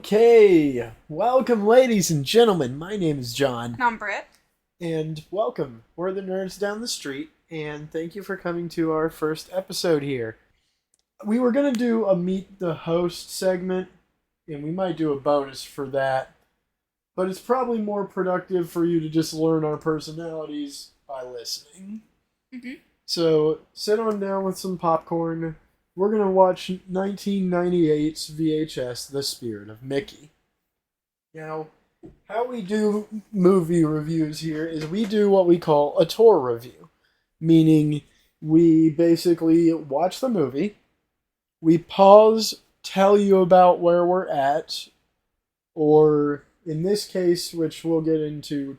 Okay, welcome, ladies and gentlemen. My name is John, I'm Britt. and welcome. We're the nerds down the street, and thank you for coming to our first episode here. We were gonna do a meet the host segment, and we might do a bonus for that, but it's probably more productive for you to just learn our personalities by listening. Mm-hmm. So sit on down with some popcorn. We're going to watch 1998's VHS, The Spirit of Mickey. Now, how we do movie reviews here is we do what we call a tour review, meaning we basically watch the movie, we pause, tell you about where we're at, or in this case, which we'll get into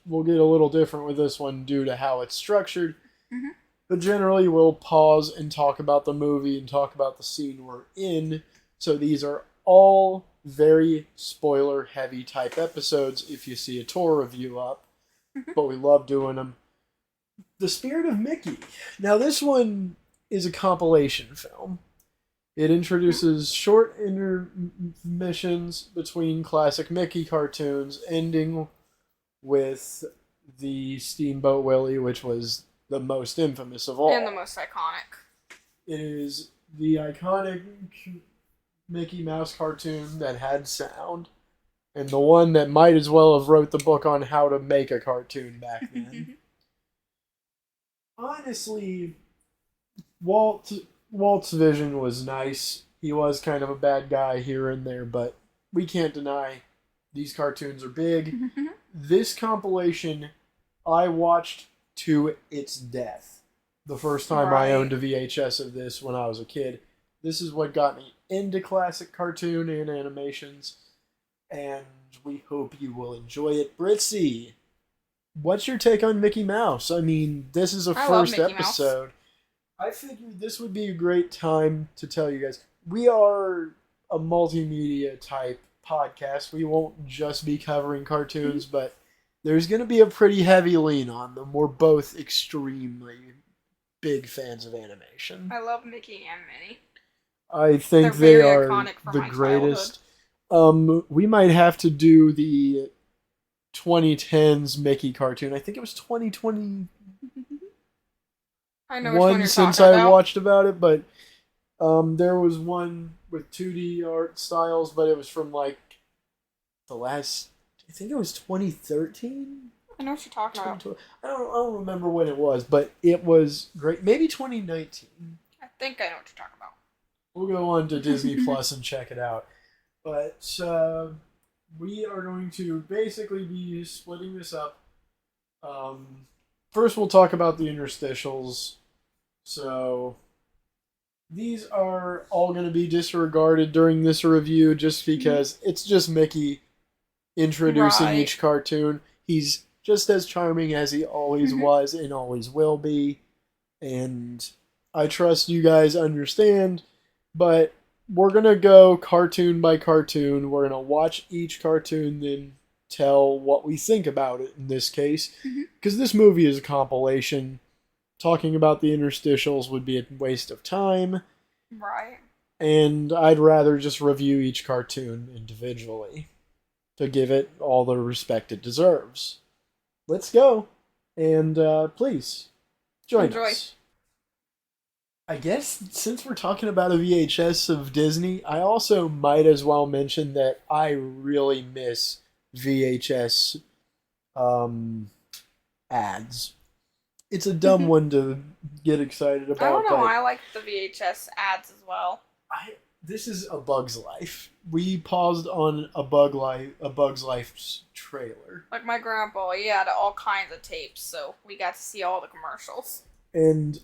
we'll get a little different with this one due to how it's structured. Mm-hmm. But generally, we'll pause and talk about the movie and talk about the scene we're in. So these are all very spoiler-heavy type episodes if you see a tour review up. Mm-hmm. But we love doing them. The Spirit of Mickey. Now, this one is a compilation film. It introduces short intermissions between classic Mickey cartoons, ending with the Steamboat Willie, which was the most infamous of all. And the most iconic. It is the iconic Mickey Mouse cartoon that had sound, and the one that might as well have wrote the book on how to make a cartoon back then. Honestly, Walt's vision was nice. He was kind of a bad guy here and there, but we can't deny these cartoons are big. This compilation I watched to its death. The first time I owned a VHS of this when I was a kid. This is what got me into classic cartoon and animations, and we hope you will enjoy it. Britzy, what's your take on Mickey Mouse? I mean, this is a first episode. I figured this would be a great time to tell you guys. We are a multimedia type podcast. We won't just be covering cartoons, but there's going to be a pretty heavy lean on them. We're both extremely big fans of animation. I love Mickey and Minnie. I think they are the greatest. We might have to do the 2010s Mickey cartoon. I think it was 2020. I know which one you're since talking about. I watched about it, but there was one with 2D art styles, but it was from like the last. I think it was 2013. I know what you're talking about. I don't remember when it was, but it was great. Maybe 2019. I think I know what you're talking about. We'll go on to Disney Plus and check it out. But we are going to basically be splitting this up. First, we'll talk about the interstitials. So these are all going to be disregarded during this review just because it's just Mickey introducing each cartoon. He's just as charming as he always was and always will be. And I trust you guys understand, but we're going to go cartoon by cartoon. We're going to watch each cartoon, then tell what we think about it in this case. Because this movie is a compilation. Talking about the interstitials would be a waste of time. Right. And I'd rather just review each cartoon individually to give it all the respect it deserves. Let's go. And please, join us. I guess since we're talking about a VHS of Disney, I also might as well mention that I really miss VHS ads. It's a dumb one to get excited about. I don't know. I like the VHS ads as well. This is A Bug's Life. We paused on A Bug's Life trailer. Like my grandpa, he had all kinds of tapes, so we got to see all the commercials. And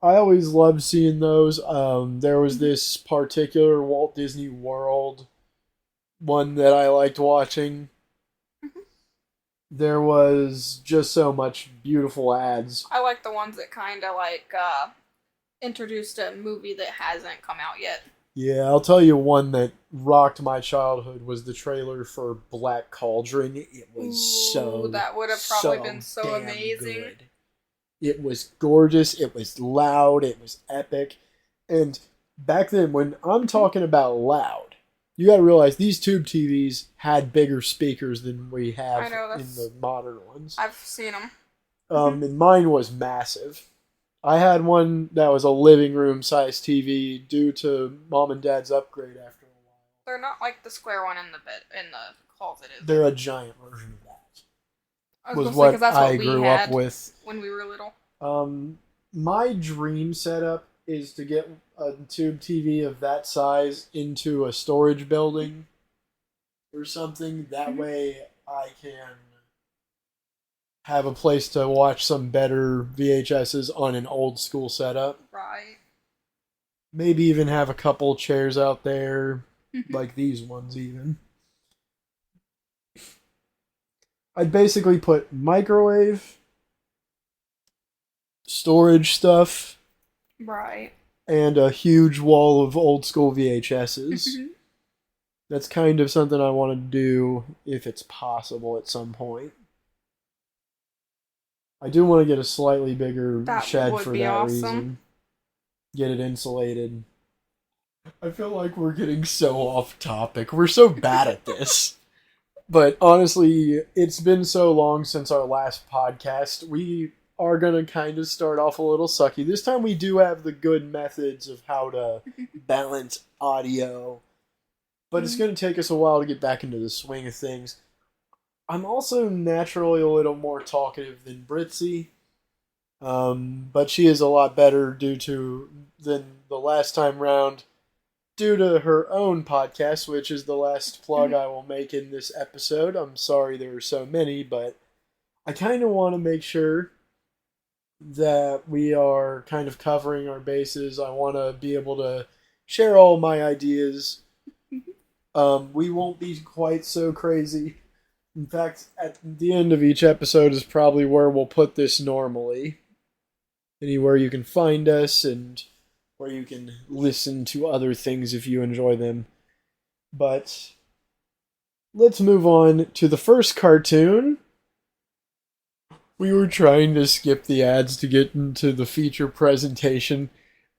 I always loved seeing those. There was this particular Walt Disney World one that I liked watching. There was just so much beautiful ads. I like the ones that kind of like introduced a movie that hasn't come out yet. Yeah, I'll tell you one that rocked my childhood was the trailer for Black Cauldron. It was that would have probably been so amazing. Good. It was gorgeous, it was loud, it was epic. And back then, when I'm talking about loud, You got to realize these tube TVs had bigger speakers than we have in the modern ones. I've seen them. And mine was massive. I had one that was a living room size TV due to mom and dad's upgrade after a while. They're not like the square one in the closet, is They're a giant version of that. I was going to say, because that's what we grew up with when we were little. My dream setup is to get a tube TV of that size into a storage building or something. That way I can have a place to watch some better VHSs on an old school setup. Right. Maybe even have a couple chairs out there, like these ones even. I'd basically put microwave, storage stuff, right, and a huge wall of old school VHSs. That's kind of something I want to do if it's possible at some point. I do want to get a slightly bigger shed for that reason. Get it insulated. I feel like we're getting so off topic. We're so bad at this. But honestly, it's been so long since our last podcast. We are going to kind of start off a little sucky. This time we do have the good methods of how to balance audio. But it's going to take us a while to get back into the swing of things. I'm also naturally a little more talkative than Britzy. But she is a lot better than the last time round due to her own podcast, which is the last plug I will make in this episode. I'm sorry there are so many, but I kind of want to make sure that we are kind of covering our bases. I want to be able to share all my ideas. We won't be quite so crazy. In fact, at the end of each episode is probably where we'll put this normally. Anywhere you can find us and where you can listen to other things if you enjoy them. But let's move on to the first cartoon. We were trying to skip the ads to get into the feature presentation,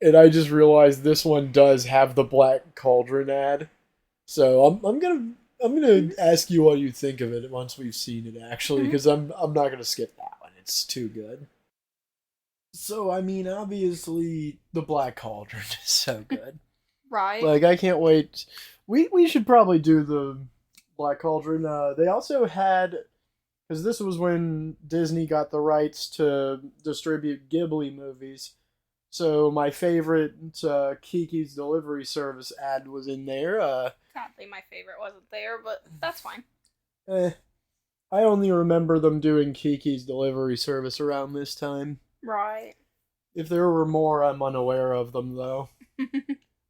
and I just realized this one does have the Black Cauldron ad. So I'm gonna ask you what you think of it once we've seen it actually, because I'm not gonna skip that one. It's too good. So, I mean, obviously, the Black Cauldron is so good. Right. Like, I can't wait. We should probably do the Black Cauldron. They also had, because this was when Disney got the rights to distribute Ghibli movies. So, my favorite Kiki's Delivery Service ad was in there. Sadly, my favorite wasn't there, but that's fine. I only remember them doing Kiki's Delivery Service around this time. Right. If there were more, I'm unaware of them, though.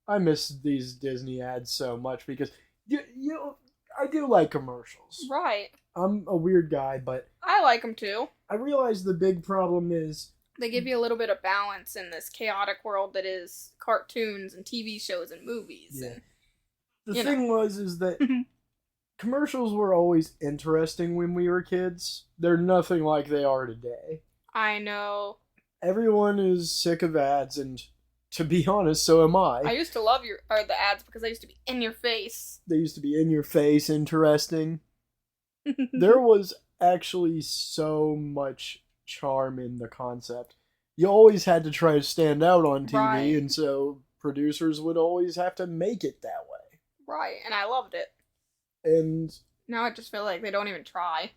I miss these Disney ads so much because I do like commercials. Right. I'm a weird guy, but I like them too. I realize the big problem is they give you a little bit of balance in this chaotic world that is cartoons and TV shows and movies. Yeah. And, the thing is that commercials were always interesting when we were kids. They're nothing like they are today. I know. Everyone is sick of ads, and to be honest, so am I. I used to love the ads because they used to be in your face. They used to be in your face, interesting. There was actually so much charm in the concept. You always had to try to stand out on TV, right. And so producers would always have to make it that way. Right, and I loved it. And now I just feel like they don't even try.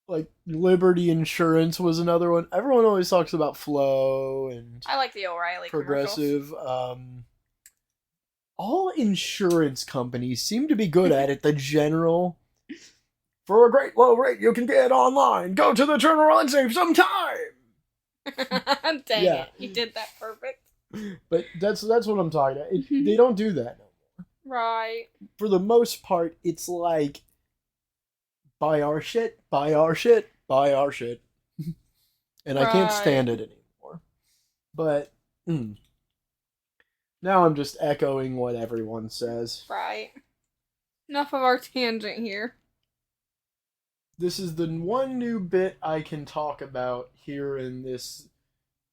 Like, Liberty Insurance was another one. Everyone always talks about Flo and I like the O'Reilly Progressive. All insurance companies seem to be good at it. The General. For a great low rate you can get online. Go to the General and save some time. Dang it. You did that perfect. But that's what I'm talking about. They don't do that no more. Right. For the most part, it's like, buy our shit, buy our shit, buy our shit. And I can't stand it anymore. But, now I'm just echoing what everyone says. Right. Enough of our tangent here. This is the one new bit I can talk about here in this,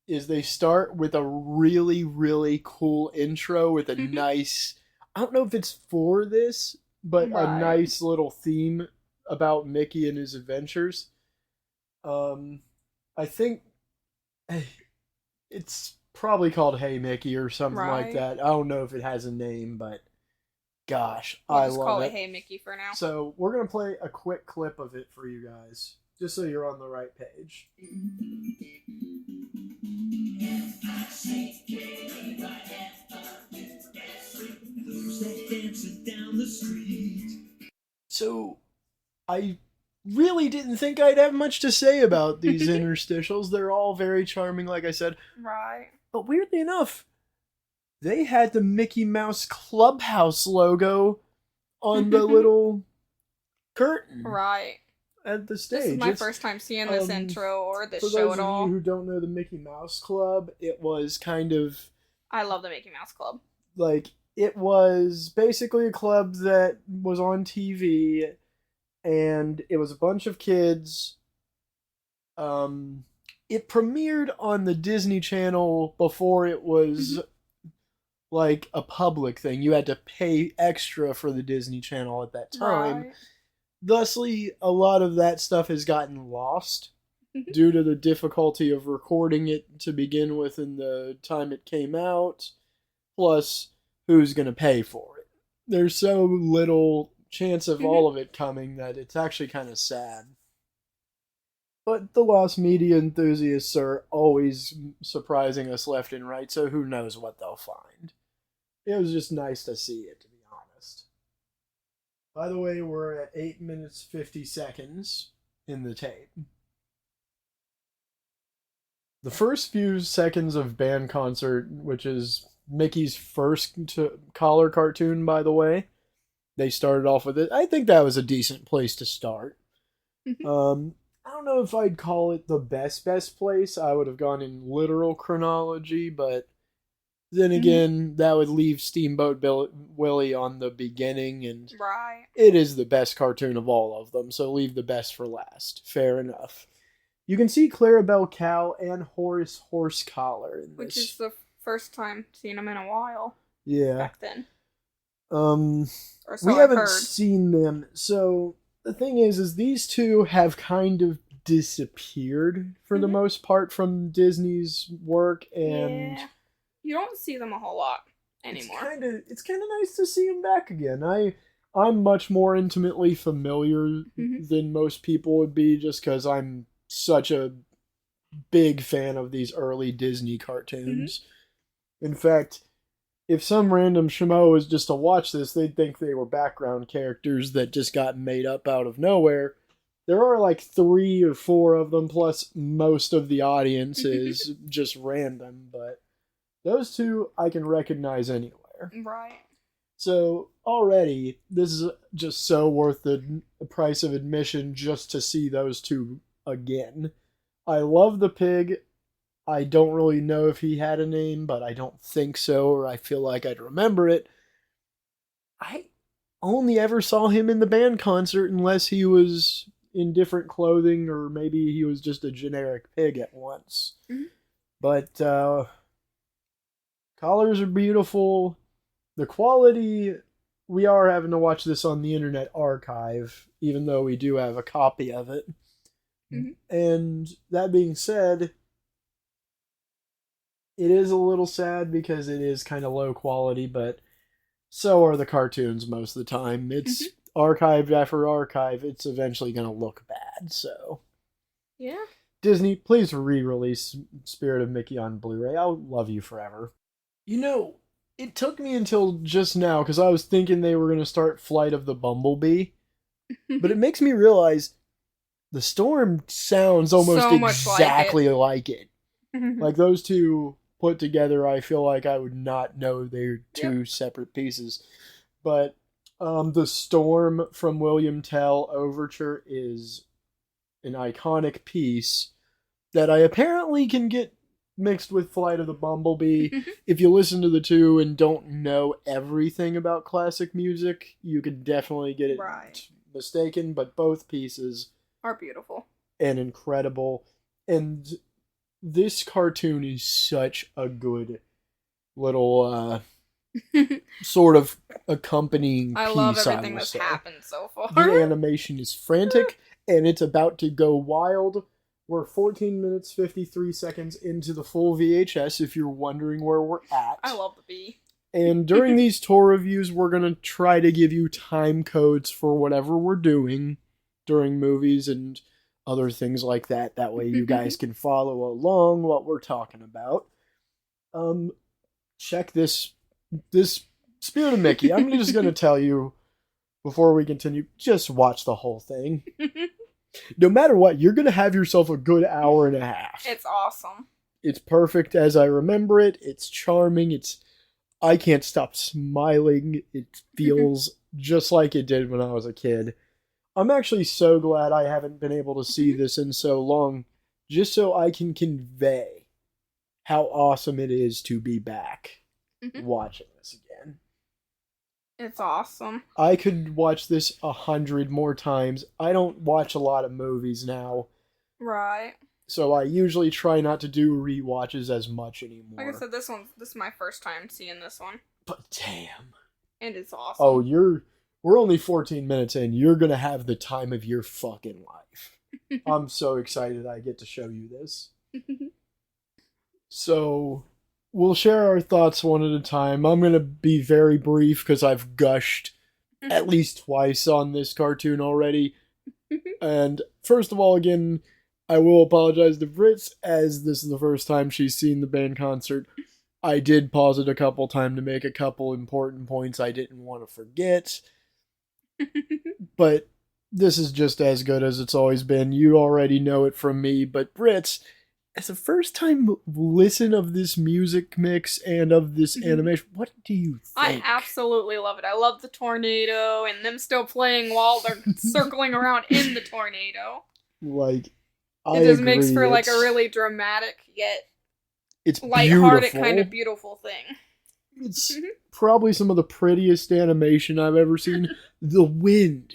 is they start with a really, really cool intro with a nice, I don't know if it's for this, but a Right. nice little theme about Mickey and his adventures. I think it's probably called Hey Mickey or something like Right. that. I don't know if it has a name, but gosh, We'll I just love call it it. Hey Mickey for now. So we're gonna play a quick clip of it for you guys, just so you're on the right page. So I really didn't think I'd have much to say about these interstitials. They're all very charming, like I said. Right. But weirdly enough, they had the Mickey Mouse Clubhouse logo on the little curtain Right. at the stage. This is my first time seeing this intro or this For show those at of all. you who don't know the Mickey Mouse Club, it was kind of I love the Mickey Mouse Club. like, it was basically a club that was on TV, and it was a bunch of kids. It premiered on the Disney Channel before it was like a public thing. You had to pay extra for the Disney Channel at that time. Right. Thusly, a lot of that stuff has gotten lost due to the difficulty of recording it to begin with in the time it came out. Plus, who's going to pay for it? There's so little chance of all of it coming that it's actually kind of sad. But the lost media enthusiasts are always surprising us left and right, so who knows what they'll find. It was just nice to see it, to be honest. By the way, we're at 8 minutes 50 seconds in the tape. The first few seconds of Band Concert, which is Mickey's first collar cartoon, by the way, they started off with it. I think that was a decent place to start. I don't know if I'd call it the best place. I would have gone in literal chronology, but then again, that would leave Steamboat Willie on the beginning, and Right. it is the best cartoon of all of them, so leave the best for last. Fair enough. You can see Clarabelle Cow and Horace Horsecollar in this. Which is the first time seeing them in a while. Yeah. Back then. Or so we I've haven't heard. seen them, so the thing is these two have kind of disappeared for the most part from Disney's work, and yeah. You don't see them a whole lot anymore. It's kind of nice to see them back again. I'm much more intimately familiar than most people would be, just because I'm such a big fan of these early Disney cartoons. In fact, if some random schmo was just to watch this, they'd think they were background characters that just got made up out of nowhere. There are like 3 or 4 of them, plus most of the audience is just random, but those two I can recognize anywhere. Right. So already, this is just so worth the price of admission just to see those two again. I love the pig. I don't really know if he had a name, but I don't think so, or I feel like I'd remember it. I only ever saw him in the band concert unless he was in different clothing, or maybe he was just a generic pig at once. But collars are beautiful. The quality, we are having to watch this on the Internet Archive, even though we do have a copy of it. And that being said, it is a little sad because it is kind of low quality, but so are the cartoons most of the time. It's archived after archive. It's eventually going to look bad, so. Yeah. Disney, please re-release Spirit of Mickey on Blu-ray. I'll love you forever. You know, it took me until just now, because I was thinking they were going to start Flight of the Bumblebee, but it makes me realize the storm sounds almost So much exactly like it. Like those two put together, I feel like I would not know they're two separate pieces. But the Storm from William Tell Overture is an iconic piece that I apparently can get mixed with Flight of the Bumblebee. If you listen to the two and don't know everything about classic music, you could definitely get it mistaken, but both pieces are beautiful and incredible. And this cartoon is such a good little sort of accompanying I love piece, I everything will that's say. happened so far. The animation is frantic, and it's about to go wild. We're 14 minutes 53 seconds into the full VHS, if you're wondering where we're at. I love the bee. And during these tour reviews, we're going to try to give you time codes for whatever we're doing during movies and other things like that. That way you guys can follow along what we're talking about. Check this Spirit of Mickey. I'm just going to tell you before we continue, just watch the whole thing. No matter what, you're going to have yourself a good hour and a half. It's awesome. It's perfect as I remember it. It's charming. I can't stop smiling. It feels just like it did when I was a kid. I'm actually so glad I haven't been able to see this in so long, just so I can convey how awesome it is to be back watching this again. It's awesome. I could watch this 100 more times. I don't watch a lot of movies now. Right. So I usually try not to do rewatches as much anymore. Like I said, this is my first time seeing this one. But damn. And it's awesome. Oh, we're only 14 minutes in. You're going to have the time of your fucking life. I'm so excited I get to show you this. So, we'll share our thoughts one at a time. I'm going to be very brief because I've gushed at least twice on this cartoon already. And first of all, again, I will apologize to Brits, as this is the first time she's seen the band concert. I did pause it a couple times to make a couple important points I didn't want to forget. But this is just as good as it's always been. You already know it from me, but Brits, as a first time listen of this music mix and of this animation, what do you think? I absolutely love it. I love the tornado and them still playing while they're circling around in the tornado. Like, it just makes for like a really dramatic yet it's lighthearted beautiful. kind of beautiful thing. It's probably some of the prettiest animation I've ever seen. The wind.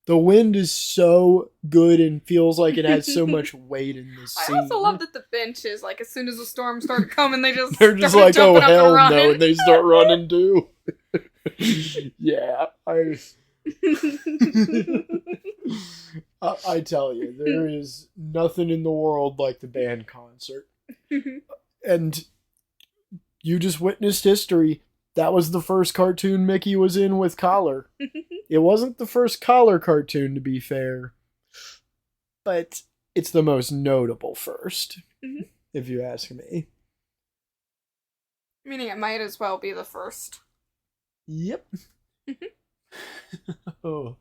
The wind is so good and feels like it has so much weight in this scene. I also love that the benches, like as soon as the storm started coming, they're just like, oh hell and no, and they start running too. Yeah, I tell you, there is nothing in the world like the band concert. And you just witnessed history. That was the first cartoon Mickey was in with collar. It wasn't the first collar cartoon, to be fair. But it's the most notable first, if you ask me. Meaning it might as well be the first. Yep. Oh.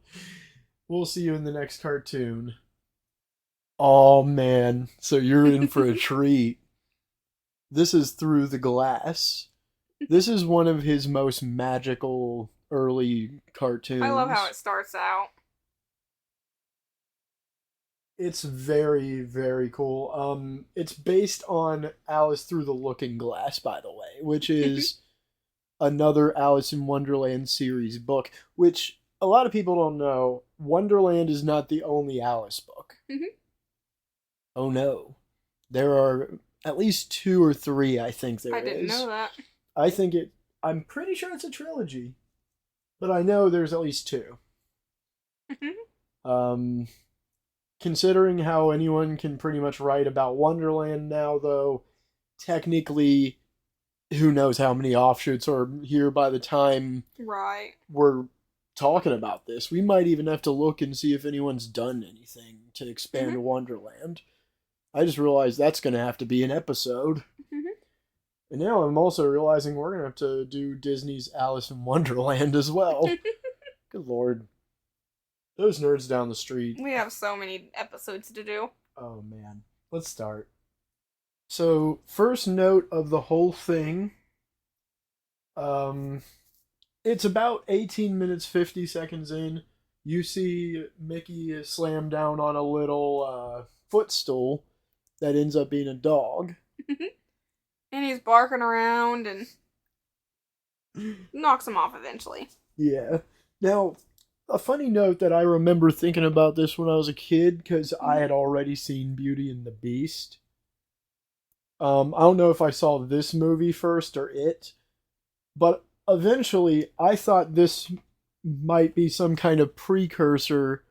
We'll see you in the next cartoon. Oh, man. So you're in for a treat. This is Through the Glass. This is one of his most magical early cartoons. I love how it starts out. It's very, very cool. It's based on Alice Through the Looking Glass, by the way, which is another Alice in Wonderland series book, which a lot of people don't know. Wonderland is not the only Alice book. Oh no. There are at least 2 or 3, I think there is. I didn't know that. I'm pretty sure it's a trilogy. But I know there's at least 2. Considering how anyone can pretty much write about Wonderland now, though, technically, who knows how many offshoots are here by the time we're talking about this. We might even have to look and see if anyone's done anything to expand Wonderland. I just realized that's going to have to be an episode. And now I'm also realizing we're going to have to do Disney's Alice in Wonderland as well. Good lord. Those nerds down the street. We have so many episodes to do. Oh man. Let's start. So, first note of the whole thing. It's about 18 minutes 50 seconds in. You see Mickey slam down on a little footstool that ends up being a dog. And he's barking around and knocks him off eventually. Yeah. Now, a funny note that I remember thinking about this when I was a kid, because I had already seen Beauty and the Beast. I don't know if I saw this movie first or it, but eventually, I thought this might be some kind of precursor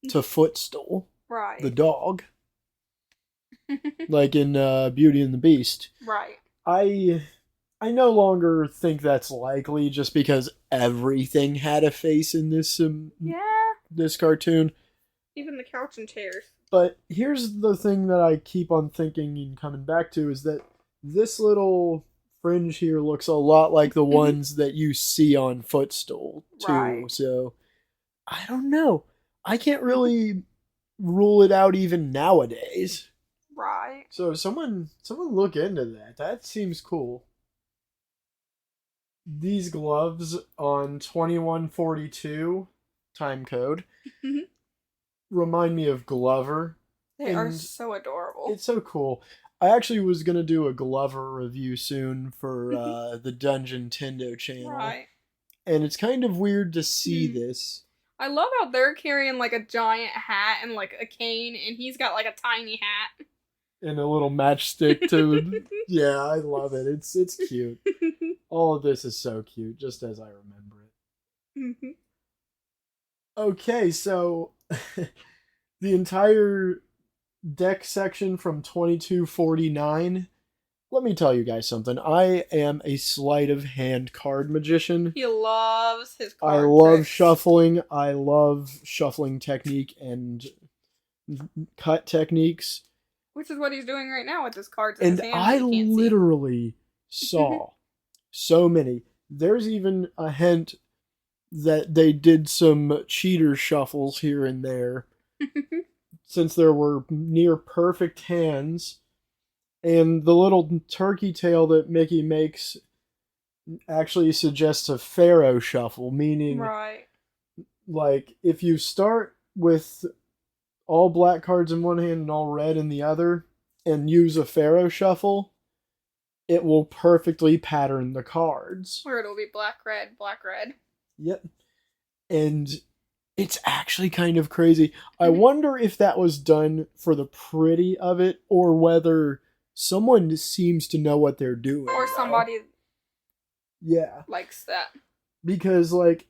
to Footstool, Right. the dog, like in Beauty and the Beast. Right. I no longer think that's likely, just because everything had a face in Yeah. this cartoon. Even the couch and chairs. But here's the thing that I keep on thinking and coming back to is that this little fringe here looks a lot like the ones that you see on Footstool too. Right. So I don't know. I can't really rule it out even nowadays. Right. So someone look into that. That seems cool. These gloves on 2142 time code remind me of Glover. They are And so adorable. it's so cool. I actually was gonna do a Glover review soon for the Dungeon Tendo channel. Right. And it's kind of weird to see this. I love how they're carrying like a giant hat and like a cane, and he's got like a tiny hat. And a little matchstick to yeah, I love it. It's cute. All of this is so cute, just as I remember it. Okay, so the entire deck section from 2249. Let me tell you guys something. I am a sleight of hand card magician. He loves his card I love tricks. shuffling. I love shuffling technique and cut techniques. Which is what he's doing right now with his cards in And his hands. I that you can't literally saw so many. There's even a hint that they did some cheater shuffles here and there. Since there were near perfect hands. And the little turkey tail that Mickey makes actually suggests a pharaoh shuffle, meaning right. like if you start with all black cards in one hand and all red in the other and use a pharaoh shuffle, it will perfectly pattern the cards. Where it'll be black, red, black, red. Yep. And it's actually kind of crazy. I wonder if that was done for the pretty of it or whether someone seems to know what they're doing. Or somebody likes that. Because, like,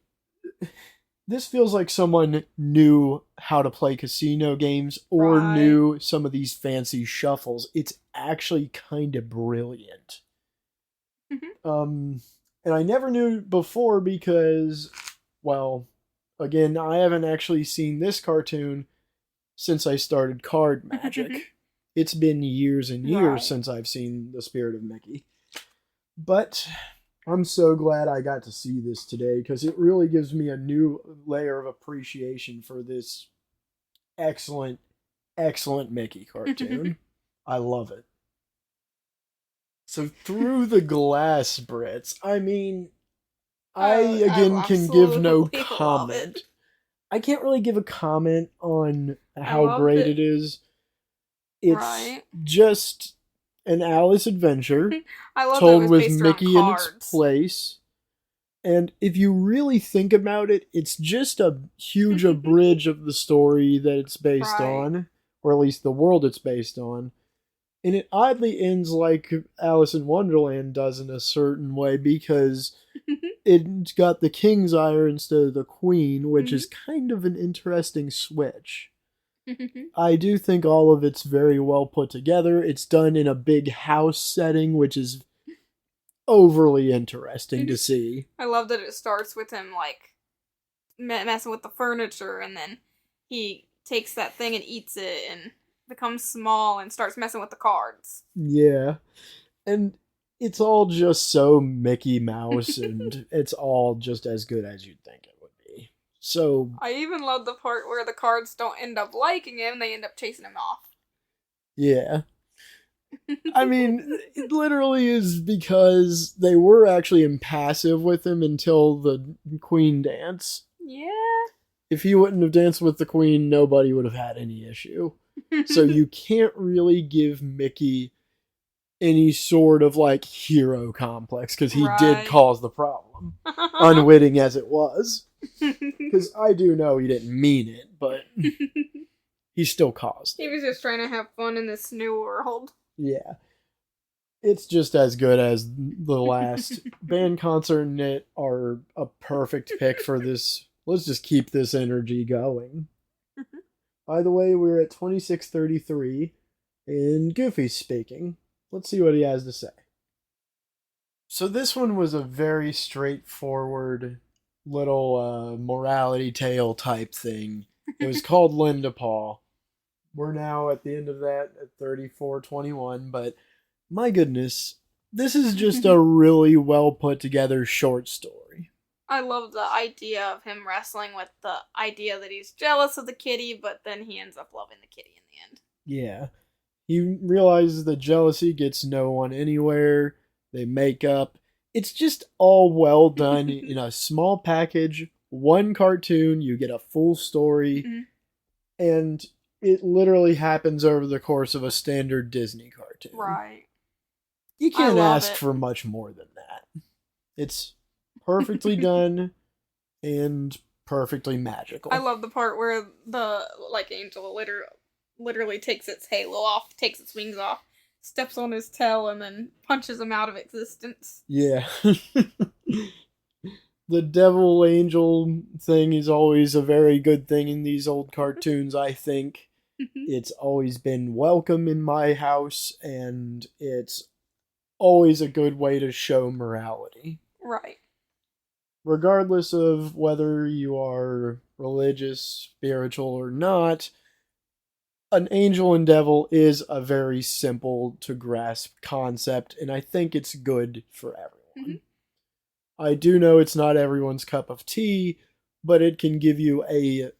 this feels like someone knew how to play casino games or knew some of these fancy shuffles. It's actually kind of brilliant. And I never knew before because, well, again, I haven't actually seen this cartoon since I started Card Magic. It's been years and years since I've seen The Spirit of Mickey. But I'm so glad I got to see this today because it really gives me a new layer of appreciation for this excellent, excellent Mickey cartoon. I love it. So Through the Glass, Brits. I mean, I can give no comment. I can't really give a comment on how great it is. It's just an Alice adventure told with Mickey in its place. And if you really think about it, it's just a huge abridge of the story that it's based on, or at least the world it's based on. And it oddly ends like Alice in Wonderland does in a certain way because it's got the king's ire instead of the queen, which is kind of an interesting switch. I do think all of it's very well put together. It's done in a big house setting, which is overly interesting to see. I love that it starts with him, like, messing with the furniture, and then he takes that thing and eats it, and becomes small, and starts messing with the cards. Yeah. And it's all just so Mickey Mouse, and it's all just as good as you'd think it would be. So I even love the part where the cards don't end up liking him, they end up chasing him off. Yeah. I mean, it literally is because they were actually impassive with him until the queen dance. Yeah. If he wouldn't have danced with the queen, nobody would have had any issue. So you can't really give Mickey any sort of, like, hero complex, because he did cause the problem. Unwitting as it was. Because I do know he didn't mean it, but he still caused it. He was just trying to have fun in this new world. Yeah. It's just as good as the last. Band concert and it are a perfect pick for this. Let's just keep this energy going. By the way, we're at 26:33, and Goofy's speaking. Let's see what he has to say. So this one was a very straightforward little morality tale type thing. It was called Linda Paw. We're now at the end of that at 34:21, but my goodness, this is just a really well put together short story. I love the idea of him wrestling with the idea that he's jealous of the kitty, but then he ends up loving the kitty in the end. Yeah. He realizes that jealousy gets no one anywhere. They make up. It's just all well done in a small package, one cartoon, you get a full story, and it literally happens over the course of a standard Disney cartoon. Right. You can't ask for much more than that. It's perfectly done and perfectly magical. I love the part where the angel literally takes its halo off, takes its wings off, steps on his tail, and then punches him out of existence. Yeah. The devil angel thing is always a very good thing in these old cartoons, I think. It's always been welcome in my house, and it's always a good way to show morality. Right. Regardless of whether you are religious, spiritual, or not, an angel and devil is a very simple to grasp concept, and I think it's good for everyone. I do know it's not everyone's cup of tea, but it can give you a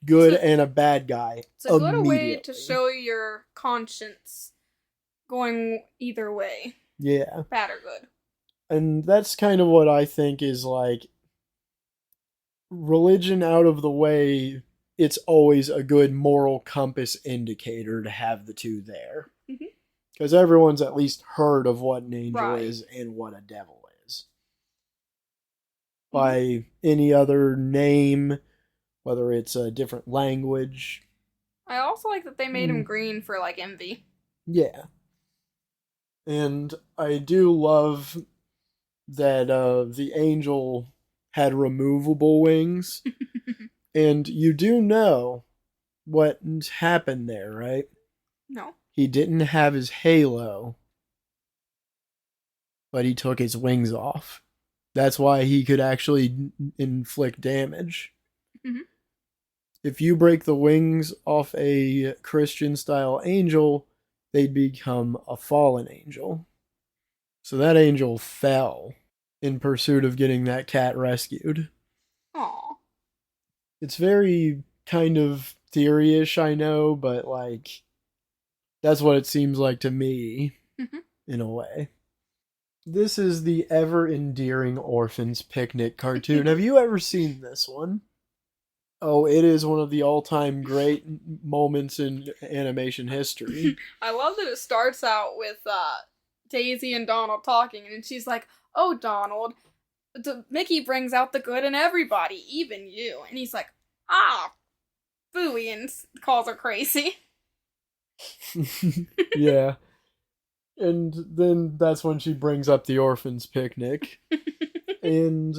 good and a bad guy. It's a good way to show your conscience going either way. Yeah. Bad or good. And that's kind of what I think is like religion out of the way. It's always a good moral compass indicator to have the two there. Because everyone's at least heard of what an angel is and what a devil is. By any other name, whether it's a different language. I also like that they made him green for, envy. Yeah. And I do love that the angel had removable wings. And you do know what happened there, right? No. He didn't have his halo, but he took his wings off. That's why he could actually inflict damage. If you break the wings off a Christian-style angel, they'd become a fallen angel. So that angel fell in pursuit of getting that cat rescued. Aww. It's very kind of theory-ish, I know, but that's what it seems like to me, in a way. This is the ever-endearing Orphans Picnic cartoon. Have you ever seen this one? Oh, it is one of the all-time great moments in animation history. I love that it starts out with Daisy and Donald talking, and she's like, "Oh, Donald, Mickey brings out the good in everybody, even you." And he's like, "Ah, booey," and calls her crazy. Yeah. And then that's when she brings up the Orphans Picnic. And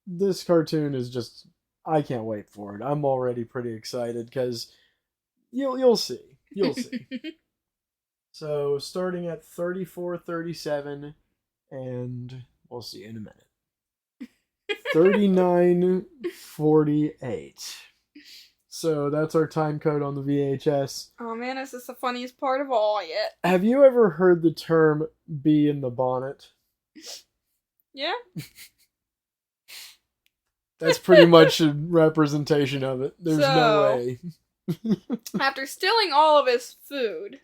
this cartoon is just, I can't wait for it. I'm already pretty excited because you'll see. You'll see. So starting at 34:37, and we'll see in a minute. 39:48. So that's our time code on the VHS. Oh man, this is the funniest part of all yet. Have you ever heard the term "bee in the bonnet"? Yeah? That's pretty much a representation of it. There's no way. After stealing all of his food,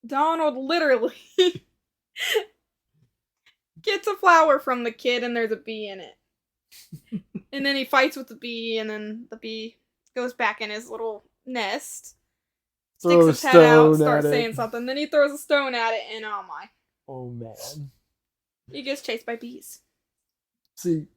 Donald literally gets a flower from the kid and there's a bee in it. And then he fights with the bee, and then the bee goes back in his little nest, sticks his head out, starts saying something, then he throws a stone at it, and oh my. Oh man. He gets chased by bees. See,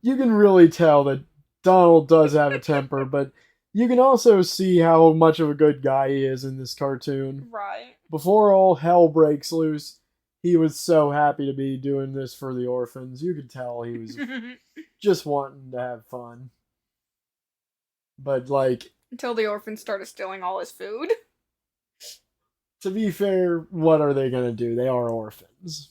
you can really tell that Donald does have a temper, but You can also see how much of a good guy he is in this cartoon. Right. Before all hell breaks loose, he was so happy to be doing this for the orphans. You could tell he was just wanting to have fun. But, like... Until the orphans started stealing all his food. To be fair, what are they going to do? They are orphans.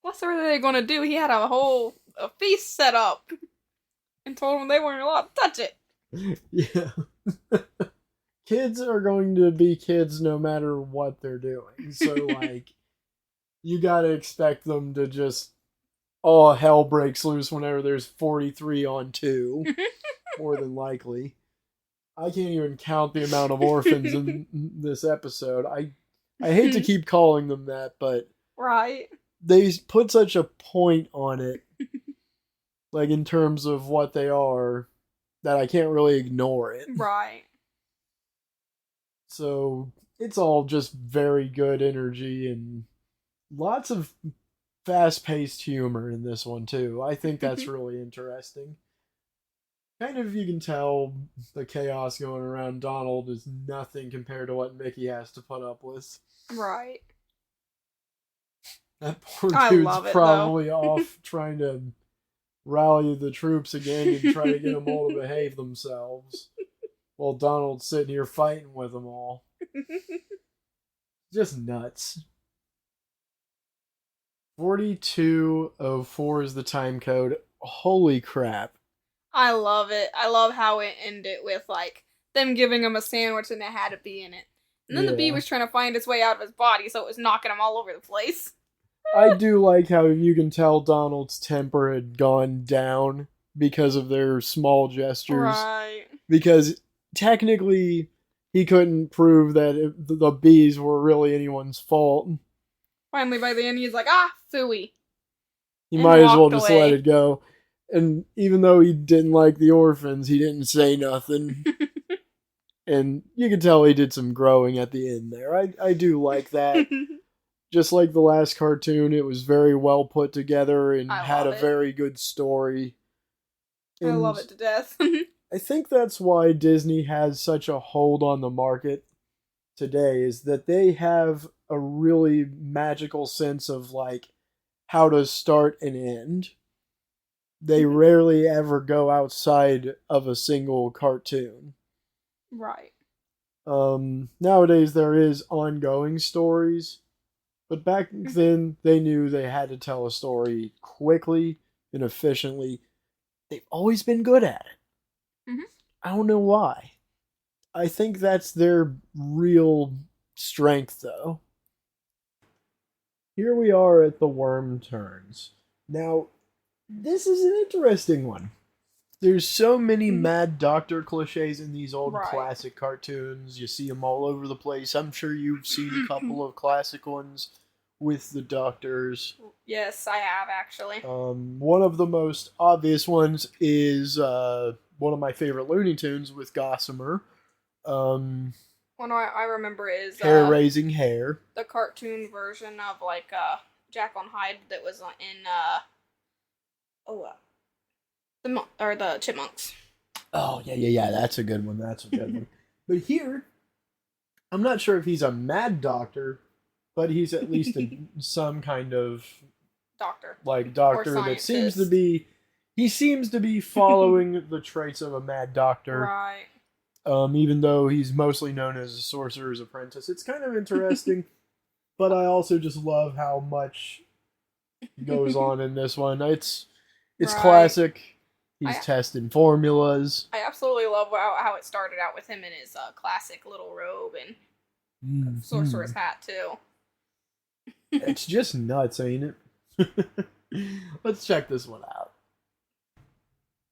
What are they going to do? He had a feast set up. And told them they weren't allowed to touch it. Yeah. Kids are going to be kids no matter what they're doing. So, like, you gotta expect them to just... all hell breaks loose whenever there's 43 on 2. More than likely. I can't even count the amount of orphans in this episode. I hate to keep calling them that, but... Right. They put such a point on it, like in terms of what they are, that I can't really ignore it. Right. So it's all just very good energy and lots of fast-paced humor in this one too. I think that's really interesting. Kind of, you can tell the chaos going around Donald is nothing compared to what Mickey has to put up with. Right. That poor dude's probably off trying to rally the troops again and try to get them all to behave themselves. While Donald's sitting here fighting with them all. Just nuts. 4204 is the time code. Holy crap. I love it. I love how it ended with, like, them giving him a sandwich and it had a bee in it. And then the bee was trying to find its way out of his body, so it was knocking him all over the place. I do like how you can tell Donald's temper had gone down because of their small gestures. Right. Because technically, he couldn't prove that the bees were really anyone's fault. Finally, by the end, he's like, phooey. He might as well just let it go. And even though he didn't like the orphans, he didn't say nothing. And you can tell he did some growing at the end there. I do like that. Just like the last cartoon, it was very well put together and had a very good story. And I love it to death. I think that's why Disney has such a hold on the market today, is that they have a really magical sense of, like, how to start and end. They rarely ever go outside of a single cartoon. Right. Nowadays there is ongoing stories, but back then they knew they had to tell a story quickly and efficiently. They've always been good at it. Mm-hmm. I don't know why. I think that's their real strength, though. Here we are at the Worm Turns. Now, this is an interesting one. There's so many Mad Doctor cliches in these old classic cartoons. You see them all over the place. I'm sure you've seen a couple of classic ones with the doctors. Yes, I have, actually. One of the most obvious ones is one of my favorite Looney Tunes with Gossamer. One I remember is hair-raising hair. The cartoon version of, like, Jack on Hyde that was in the Chipmunks. Oh, yeah, that's a good one. But here, I'm not sure if he's a mad doctor, but he's at least some kind of doctor. Like, doctor that seems to be... He seems to be following the traits of a mad doctor. Right. Even though he's mostly known as a sorcerer's apprentice. It's kind of interesting, but I also just love how much goes on in this one. It's classic. He's testing formulas. I absolutely love how it started out with him in his classic little robe and sorcerer's hat, too. It's just nuts, ain't it? Let's check this one out.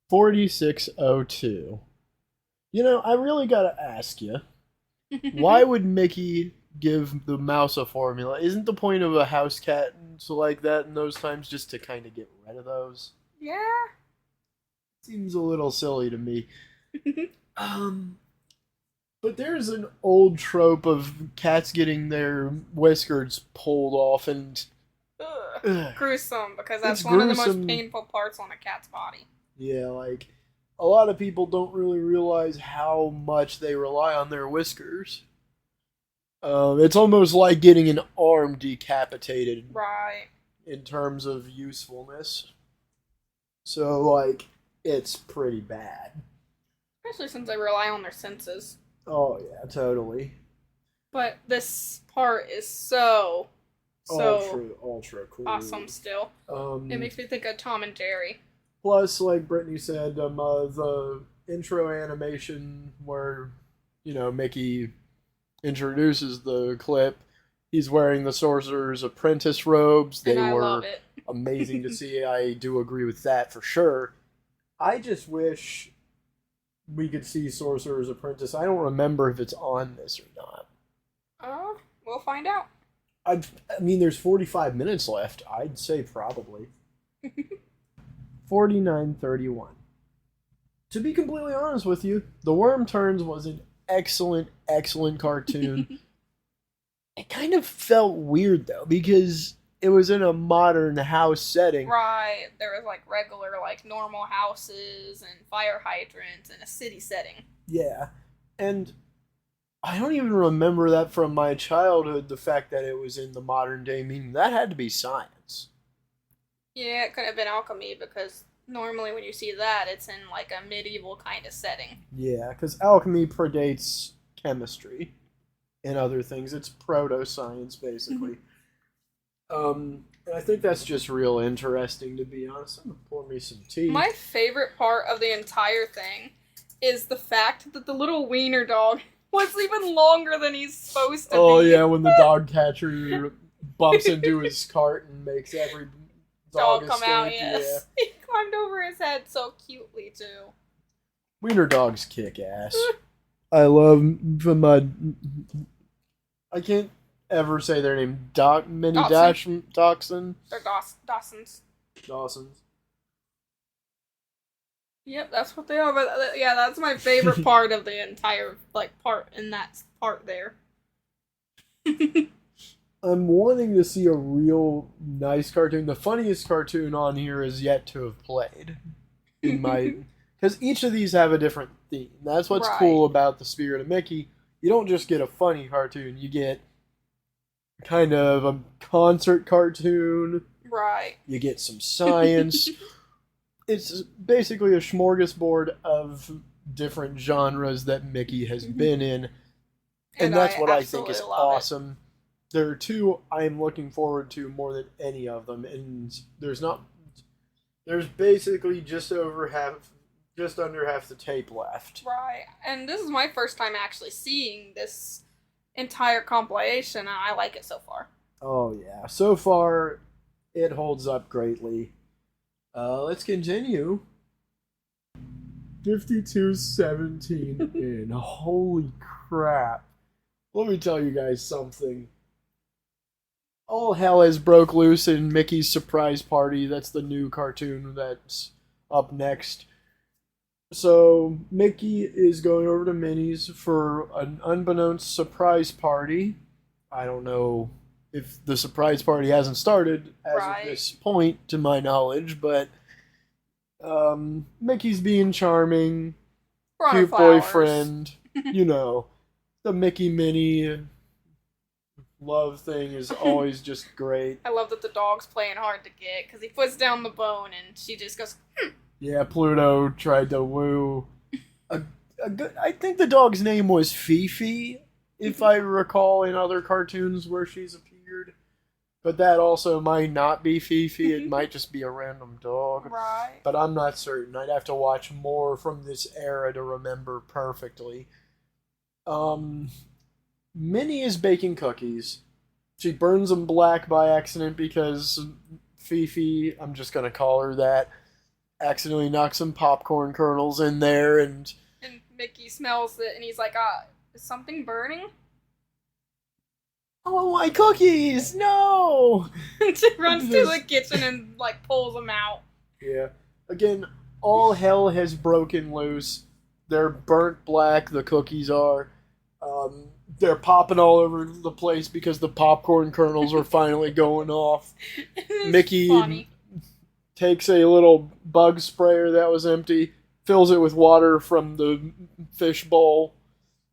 4602. You know, I really gotta ask you, why would Mickey give the mouse a formula? Isn't the point of a house cat and so like that in those times just to kind of get rid of those? Yeah. Seems a little silly to me. But there's an old trope of cats getting their whiskers pulled off and... Gruesome, because that's one of the most painful parts on a cat's body. Yeah, like... a lot of people don't really realize how much they rely on their whiskers. It's almost like getting an arm decapitated. Right. In terms of usefulness. So, like, it's pretty bad. Especially since they rely on their senses. Oh, yeah, totally. But this part is so ultra cool. Awesome still. It makes me think of Tom and Jerry. Plus, like Brittany said, the intro animation where, Mickey introduces the clip, he's wearing the Sorcerer's Apprentice robes. They were amazing to see. I do agree with that for sure. I just wish we could see Sorcerer's Apprentice. I don't remember if it's on this or not. We'll find out. I mean, there's 45 minutes left. I'd say probably. 49:31. To be completely honest with you, The Worm Turns was an excellent, excellent cartoon. It kind of felt weird, though, because it was in a modern house setting. Right. There was, regular, normal houses and fire hydrants in a city setting. Yeah. And I don't even remember that from my childhood, the fact that it was in the modern day, meaning that had to be science. Yeah, it could have been alchemy, because normally when you see that, it's in, a medieval kind of setting. Yeah, because alchemy predates chemistry and other things. It's proto-science, basically. And I think that's just real interesting, to be honest. I'm going to pour me some tea. My favorite part of the entire thing is the fact that the little wiener dog was even longer than he's supposed to be. Oh, yeah, when the dog catcher bumps into his cart and makes every dog come escape. out, yes. Yeah. He climbed over his head so cutely, too. Wiener dogs kick ass. I love them. I can't ever say their name. Dachshund? They're Dawsons. Dawsons. Yep, that's what they are. But yeah, that's my favorite part of the entire part in that part there. I'm wanting to see a real nice cartoon. The funniest cartoon on here is yet to have played. Because each of these have a different theme. That's what's cool about the Spirit of Mickey. You don't just get a funny cartoon. You get kind of a concert cartoon. Right. You get some science. It's basically a smorgasbord of different genres that Mickey has been in. And that's what I think is awesome. There are two I'm looking forward to more than any of them. And there's basically just under half the tape left. Right. And this is my first time actually seeing this entire compilation, and I like it so far. Oh, yeah. So far, it holds up greatly. Let's continue. 52:17 in. Holy crap. Let me tell you guys something. All hell has broke loose in Mickey's Surprise Party. That's the new cartoon that's up next. So, Mickey is going over to Minnie's for an unbeknownst surprise party. I don't know if the surprise party hasn't started as of this point, to my knowledge, but Mickey's being charming, cute boyfriend, the Mickey-Minnie love thing is always just great. I love that the dog's playing hard to get, because he puts down the bone and she just goes, Yeah, Pluto tried to woo I think the dog's name was Fifi, if I recall, in other cartoons where she's appeared. But that also might not be Fifi. It might just be a random dog. Right. But I'm not certain. I'd have to watch more from this era to remember perfectly. Minnie is baking cookies. She burns them black by accident because Fifi, I'm just going to call her that, accidentally knocks some popcorn kernels in there, and Mickey smells it and he's like, is something burning? Oh, my cookies! No! She runs to the kitchen and pulls them out. Yeah. Again, all hell has broken loose. They're burnt black, the cookies are. They're popping all over the place because the popcorn kernels are finally going off. Mickey takes a little bug sprayer that was empty, fills it with water from the fish bowl.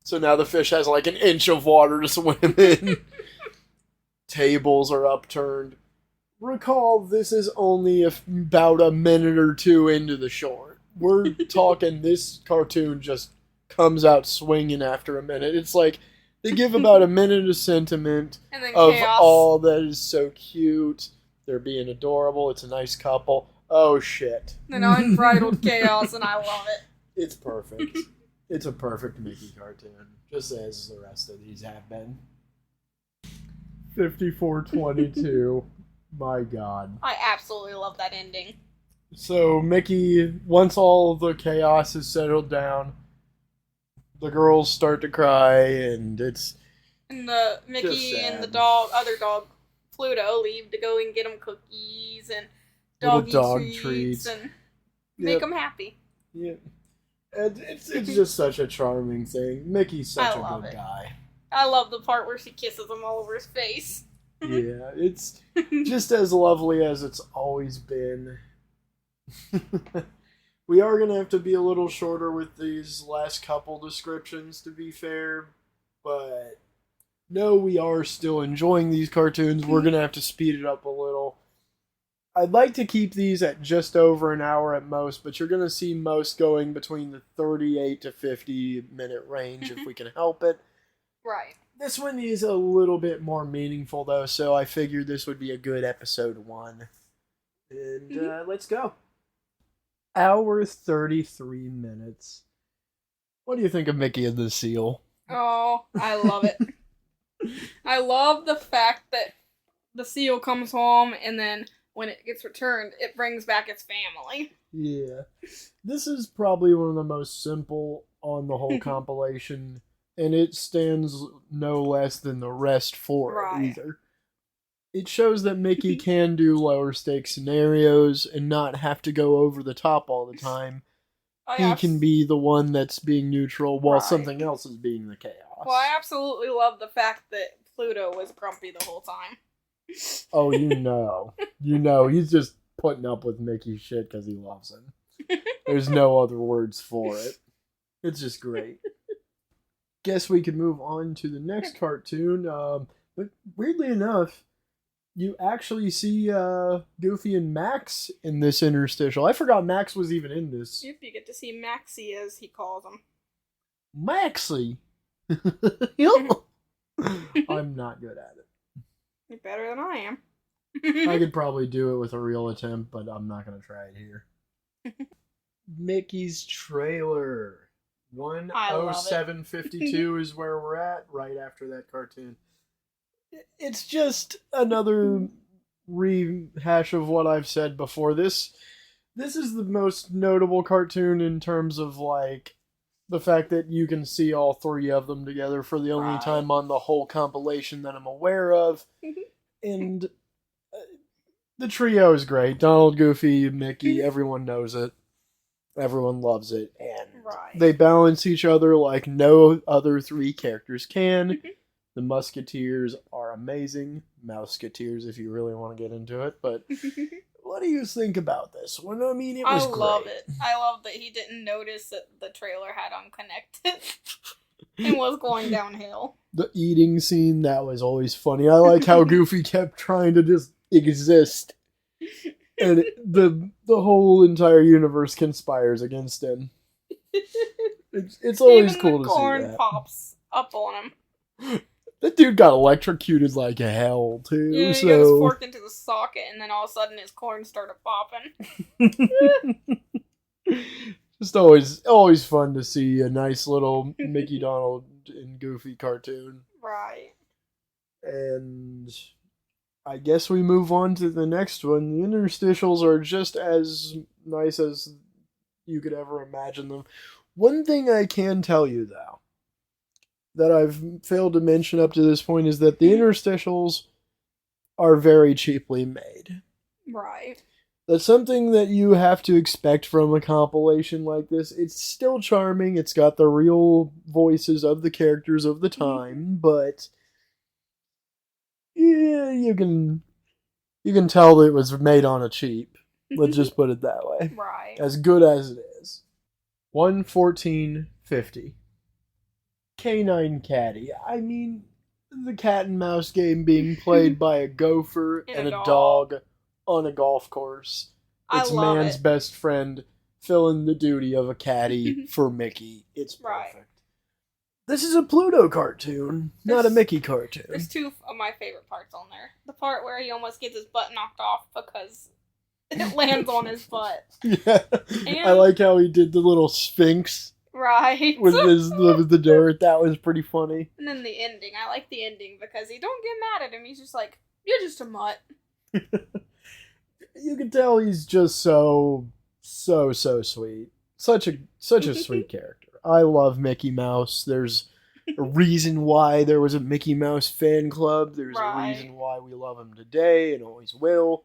So now the fish has like an inch of water to swim in. Tables are upturned. Recall, this is only about a minute or two into the short. We're talking this cartoon just comes out swinging after a minute. It's like they give about a minute of sentiment of chaos. all that is so cute. They're being adorable. It's a nice couple. Oh, shit. Then unbridled chaos, and I love it. It's perfect. It's a perfect Mickey cartoon, just as the rest of these have been. 54-22. My God. I absolutely love that ending. So Mickey, once all the chaos is settled down, the girls start to cry, and it's and the Mickey and the other dog, Pluto, leave to go and get them cookies and dog treats and make them happy. Yeah, and it's just such a charming thing. Mickey's such a good guy. I love the part where she kisses him all over his face. Yeah, it's just as lovely as it's always been. We are going to have to be a little shorter with these last couple descriptions, to be fair. But no, we are still enjoying these cartoons. We're going to have to speed it up a little. I'd like to keep these at just over an hour at most, but you're going to see most going between the 38 to 50 minute range if we can help it. Right. This one is a little bit more meaningful, though, so I figured this would be a good episode 1. And let's go. Hour 33 minutes. What do you think of Mickey and the Seal? Oh, I love it. I love the fact that the seal comes home and then when it gets returned, it brings back its family. Yeah. This is probably one of the most simple on the whole compilation, and it stands no less than the rest for it either. It shows that Mickey can do lower stakes scenarios and not have to go over the top all the time. He can be the one that's being neutral while something else is being the chaos. Well, I absolutely love the fact that Pluto was grumpy the whole time. Oh, you know, he's just putting up with Mickey's shit because he loves him. There's no other words for it. It's just great. Guess we can move on to the next cartoon. But weirdly enough, you actually see Goofy and Max in this interstitial. I forgot Max was even in this. Yep, you get to see Maxie, as he calls him. Maxie? I'm not good at it. You're better than I am. I could probably do it with a real attempt, but I'm not going to try it here. Mickey's trailer. 107.52 is where we're at, right after that cartoon. It's just another rehash of what I've said before. This is the most notable cartoon in terms of, like, the fact that you can see all three of them together for the only time on the whole compilation that I'm aware of. And the trio is great. Donald, Goofy, Mickey, everyone knows it. Everyone loves it. And they balance each other like no other three characters can. The Musketeers are amazing. Mouseketeers, if you really want to get into it. But what do you think about this one? I mean, it was great. I love it. I love that he didn't notice that the trailer had unconnected and was going downhill. The eating scene, that was always funny. I like how Goofy kept trying to just exist. And the whole entire universe conspires against him. It's always even cool to see that. the corn pops up on him. That dude got electrocuted like hell, too. Yeah, he got his fork into the socket, and then all of a sudden his corn started popping. Just always fun to see a nice little Mickey, Donald, and Goofy cartoon. Right. And I guess we move on to the next one. The interstitials are just as nice as you could ever imagine them. One thing I can tell you, though, that I've failed to mention up to this point is that the interstitials are very cheaply made. Right. That's something that you have to expect from a compilation like this. It's still charming. It's got the real voices of the characters of the time, but yeah, you can tell that it was made on a cheap. Let's just put it that way. Right. As good as it is. 114.50. Canine Caddy. I mean, the cat and mouse game being played by a gopher and a dog on a golf course. It's man's best friend filling the duty of a caddy for Mickey. It's perfect. Right. This is a Pluto cartoon, not a Mickey cartoon. There's two of my favorite parts on there. The part where he almost gets his butt knocked off because it lands on his butt. Yeah. And I like how he did the little sphinx. Right. With the dirt. That was pretty funny. And then the ending. I like the ending because he don't get mad at him. He's just like, you're just a mutt. You can tell he's just so sweet. Such a sweet character. I love Mickey Mouse. There's a reason why there was a Mickey Mouse fan club. There's a reason why we love him today and always will.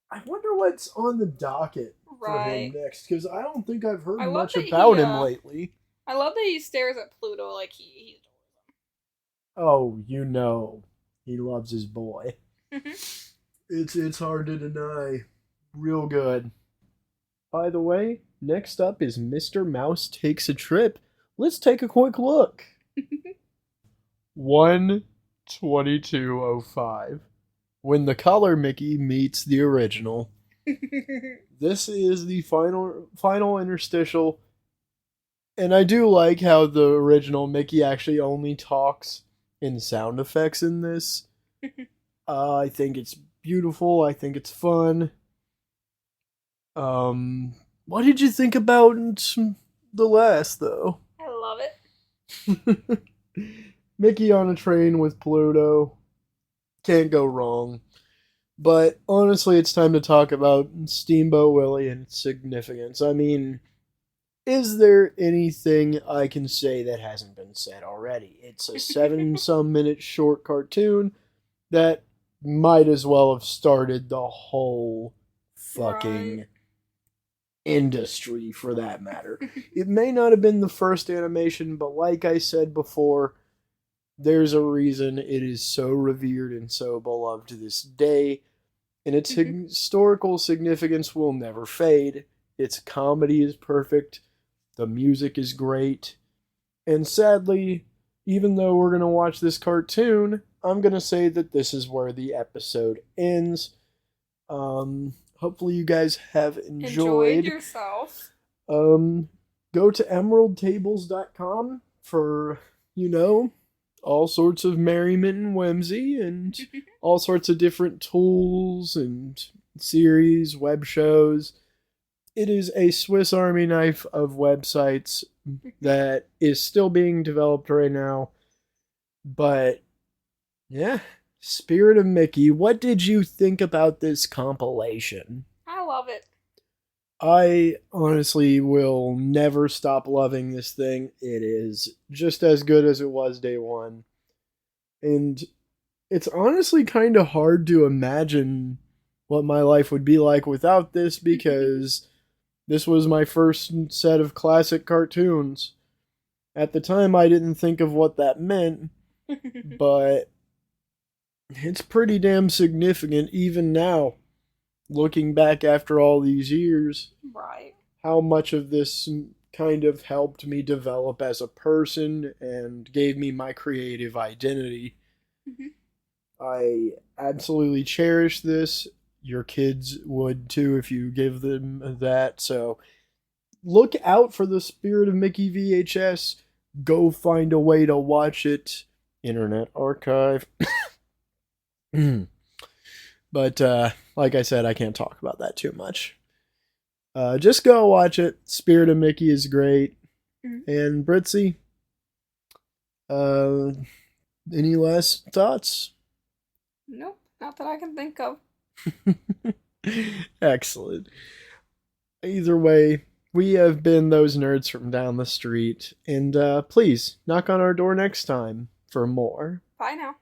I wonder what's on the docket for him next, because I don't think I've heard much about him lately. I love that he stares at Pluto like he adores him. Oh, you know, he loves his boy. It's hard to deny. Real good. By the way, next up is Mr. Mouse Takes a Trip. Let's take a quick look. 1:22:05. When the color Mickey meets the original. This is the final interstitial. And I do like how the original Mickey actually only talks in sound effects in this. I think it's beautiful. I think it's fun. What did you think about the last, though? I love it. Mickey on a train with Pluto. Can't go wrong. But honestly, it's time to talk about Steamboat Willie and its significance. I mean, is there anything I can say that hasn't been said already? It's a 7-some minute short cartoon that might as well have started the whole fucking industry, for that matter. It may not have been the first animation, but like I said before, there's a reason it is so revered and so beloved to this day, and its historical significance will never fade. Its comedy is perfect, the music is great, and sadly, even though we're going to watch this cartoon, I'm going to say that this is where the episode ends. Hopefully you guys have enjoyed yourself. Go to emeraldtables.com for, all sorts of merriment and whimsy and all sorts of different tools and series, web shows. It is a Swiss Army knife of websites that is still being developed right now. But, yeah. Spirit of Mickey, what did you think about this compilation? I love it. I honestly will never stop loving this thing. It is just as good as it was day one. And it's honestly kind of hard to imagine what my life would be like without this, because this was my first set of classic cartoons. At the time, I didn't think of what that meant, but it's pretty damn significant even now, looking back after all these years. Right. How much of this kind of helped me develop as a person and gave me my creative identity. I absolutely cherish this. Your kids would too if you give them that. So look out for the Spirit of Mickey VHS. Go find a way to watch it. Internet Archive. But like I said, I can't talk about that too much. Just go watch it. Spirit of Mickey is great. And Britzy, any last thoughts? Nope, not that I can think of. Excellent. Either way, we have been those nerds from down the street, and please knock on our door next time for more. Bye now.